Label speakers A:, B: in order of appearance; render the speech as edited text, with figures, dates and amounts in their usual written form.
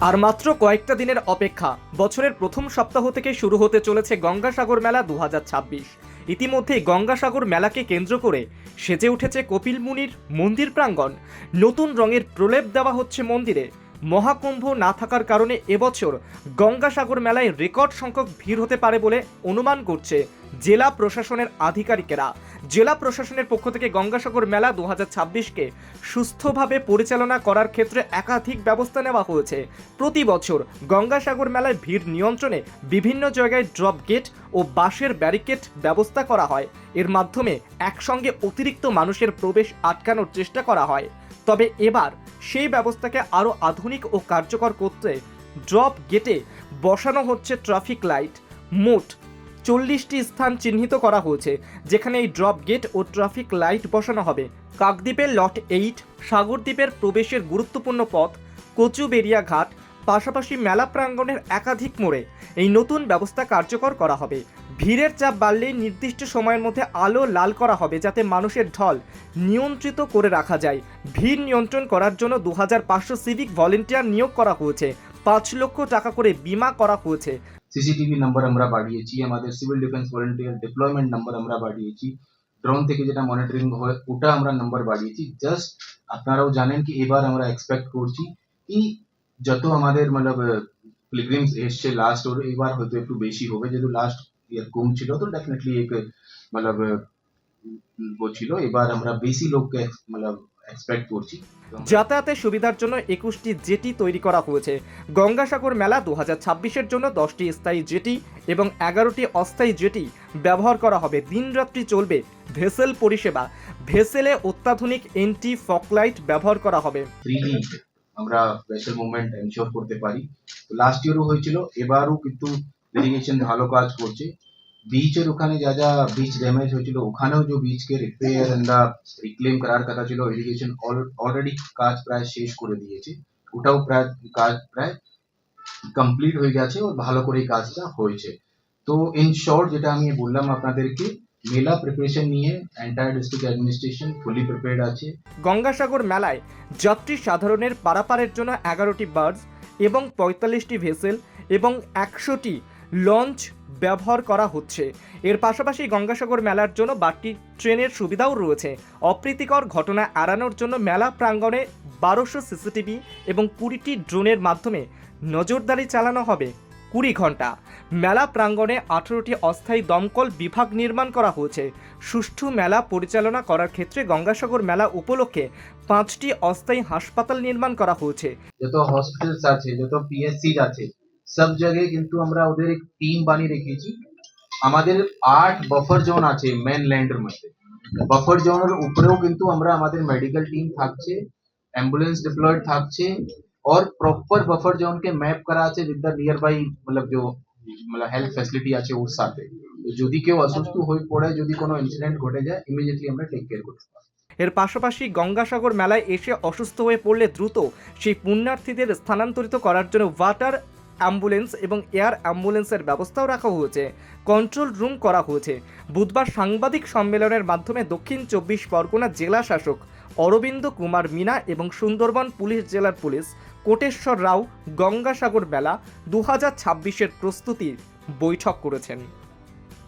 A: আর মাত্র কয়েকটা দিনের অপেক্ষা, বছরের প্রথম সপ্তাহ থেকে শুরু হতে চলেছে গঙ্গাসাগর মেলা 2026। ইতিমধ্যেই গঙ্গাসাগর মেলাকে কেন্দ্র করে সেজে উঠেছে কপিল মুনির মন্দির প্রাঙ্গণ। নতুন রঙের প্রলেপ দেওয়া হচ্ছে মন্দিরে। মহাকুম্ভ না থাকার কারণে এবছর গঙ্গাসাগর মেলায় রেকর্ড সংখ্যক ভিড় হতে পারে বলে অনুমান করছে জেলা প্রশাসনের আধিকারিকেরা। জেলা প্রশাসনের পক্ষ থেকে গঙ্গাসাগর মেলা 2026কে সুস্থভাবে পরিচালনা করার ক্ষেত্রে একাধিক ব্যবস্থা নেওয়া হয়েছে। প্রতি বছর গঙ্গাসাগর মেলায় ভিড় নিয়ন্ত্রণে বিভিন্ন জায়গায় ড্রপ গেট ও বাঁশের ব্যারিকেড ব্যবস্থা করা হয়। এর মাধ্যমে একসঙ্গে অতিরিক্ত মানুষের প্রবেশ আটকানোর চেষ্টা করা হয়। তবে এবার সেই ব্যবস্থাকে আরও আধুনিক ও কার্যকর করতে ড্রপ গেটে বসানো হচ্ছে ট্রাফিক লাইট। মোট 40টি স্থান চিহ্নিত করা হয়েছে যেখানে এই ড্রপ গেট ও ট্রাফিক লাইট বসানো হবে। কাকদ্বীপের লট 8, সাগরদ্বীপের প্রবেশের গুরুত্বপূর্ণ পথ, কচুবেড়িয়া ঘাট, পাশাপাশি মেলা প্রাঙ্গণের একাধিক মোড়ে এই নতুন ব্যবস্থা কার্যকর করা হবে। ভিড়ের চাপ বাড়লেই নির্দিষ্ট সময়ের মধ্যে আলো লাল করা হবে যাতে মানুষের ঢল নিয়ন্ত্রিত করে রাখা যায়। ভিড় নিয়ন্ত্রণ করার জন্য 2500 সিভিক ভলেন্টিয়ার নিয়োগ করা হয়েছে। 5 লক্ষ টাকা করে বিমা করা হয়েছে।
B: সিসিটিভি নাম্বার আমরা বাড়িয়েছি, আমাদের civil defence volunteer deployment number আমরা বাড়িয়েছি, ড্রোন থেকে যেটা মনিটরিং হয় ওটা আমরা নাম্বার বাড়িয়েছি। জাস্ট আপনারাও জানেন কি এবার আমরা এক্সপেক্ট করছি কি যত আমাদের পিলগ্রিমস এসছে লাস্ট ওর এবার হয়তো একটু বেশি হবে, যেহেতু লাস্ট ইয়ার কম ছিল তো ডেফিনেটলি এক ছিল, এবার আমরা বেশি লোককে এক্সপেক্ট করছি।
A: যাতায়াতের সুবিধার জন্য 21টি জেটি তৈরি করা হয়েছে। গঙ্গাসাগর মেলা 2026-এর জন্য 10টি স্থায়ী জেটি এবং 11টি অস্থায়ী জেটি ব্যবহার করা হবে। দিনরাত্রি চলবে ভেসেল পরিষেবা। ভেসেলে অত্যাধুনিক এন্টি ফকলাইট ব্যবহার করা হবে।
B: আমরা ভেসেল মুভমেন্ট এনশিওর করতে পারি। লাস্ট ইয়ারও হয়েছিল, এবারও কিন্তু ইরিগেশন ভালো কাজ করছে। বিচের ওখানে যা যা বিচ ড্যামেজ হয়েছিল ওখানেও যে বিচকে রিপেয়ার এন্ড রিক্লেম করার কথা ছিল, ইরিগেশন অলরেডি কাজ প্রায় শেষ করে দিয়েছে। ওটাও কাজ প্রায় কমপ্লিট হয়ে গেছে ও ভালো করে কাজটা হয়েছে। তো ইন শর্ট যেটা আমি বললাম আপনাদেরকে, মেলা প্রিপারেশন নিয়ে এন্টায়ার ডিস্ট্রিক্ট অ্যাডমিনিস্ট্রেশন ফুলি প্রিপেয়ার্ড আছে।
A: গঙ্গাসাগর মেলায় যাত্রী সাধারণের পারাপারের জন্য 11টি বার্জ এবং 45টি ভেসেল এবং 100টি লঞ্চ ব্যবহার করা হচ্ছে। এর পাশাপাশি গঙ্গাসাগর মেলার জন্য বাড়তি ট্রেনের সুবিধাও রয়েছে। অপ্রীতিকর ঘটনা এড়ানোর জন্য মেলা প্রাঙ্গণে 1200 সিসিটিভি এবং 20টি ড্রোনের মাধ্যমে নজরদারি চালানো হবে 20 ঘন্টা। মেলা প্রাঙ্গণে 18টি অস্থায়ী দমকল বিভাগ নির্মাণ করা হয়েছে। সুষ্ঠু মেলা পরিচালনা করার ক্ষেত্রে গঙ্গাসাগর মেলা উপলক্ষে 5টি অস্থায়ী হাসপাতাল নির্মাণ করা হয়েছে।
B: যত হসপিটালস আছে, যত পিএসসি আছে, সব জায়গায় কিন্তু আমরা ওদের এক টিম বানিয়ে রেখেছি। আমাদের 8 বাফার জোন আছে মেনল্যান্ডের মধ্যে। বাফার জোনের উপরেও কিন্তু আমরা আমাদের মেডিকেল টিম থাকছে, অ্যাম্বুলেন্স ডিপ্লয়েড থাকছে और प्रॉपर बफर जोन के मैप करा আছে विद द नियर बाई जो হেলথ ফ্যাসিলিটি আছে ওর সাথে। যদি কেউ অসুস্থ হয়ে পড়ে, যদি কোনো ইনসিডেন্ট ঘটে যায়, ইমিডিয়েটলি আমরা টেক কেয়ার করতে পারি।
A: এর পাশাপাশি গঙ্গাসাগর মেলায় এসে অসুস্থ হয়ে পড়লে দ্রুত সেই পুণ্যার্থীদের স্থানান্তরিত করার জন্য ওয়াটার অ্যাম্বুলেন্স এবং এয়ার অ্যাম্বুলেন্সের ব্যবস্থাও রাখা হয়েছে। কন্ট্রোল রুম করা হয়েছে। বুধবার সাংবাদিক সম্মেলনের মাধ্যমে দক্ষিণ 24 পরগনা জেলা শাসক অরবিন্দ কুমার মিনা এবং সুন্দরবন পুলিশ জেলার পুলিশ কোটেশ্বর রাও গঙ্গাসাগর মেলা 2026-এর প্রস্তুতির বৈঠক করেছেন।